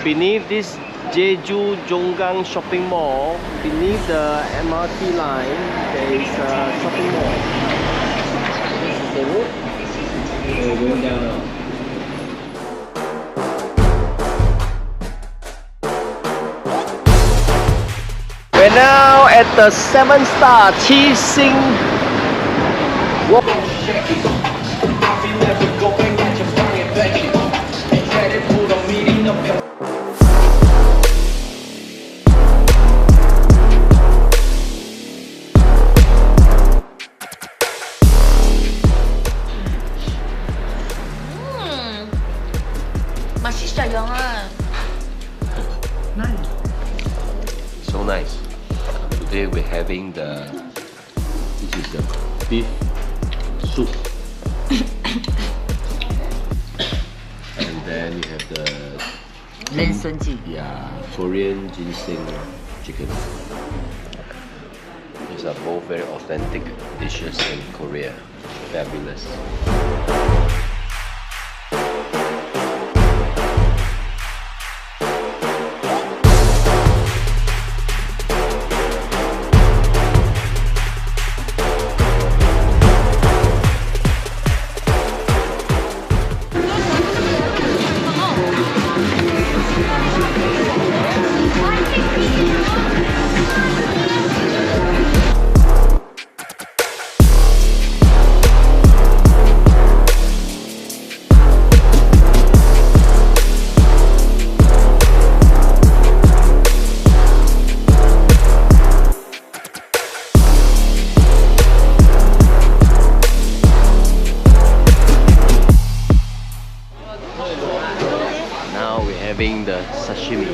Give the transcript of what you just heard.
beneath this Jeju Shopping Mall, beneath the MRT line, there is a shopping mall. This is the road. We're going down now. We're now at the 7-star Qixing Walk. 맛있어 영아. Nice. So nice. Today we're having this is the beef soup. And then you have the Korean ginseng chicken. These are both very authentic dishes in Korea. Fabulous. Now we're having the sashimi.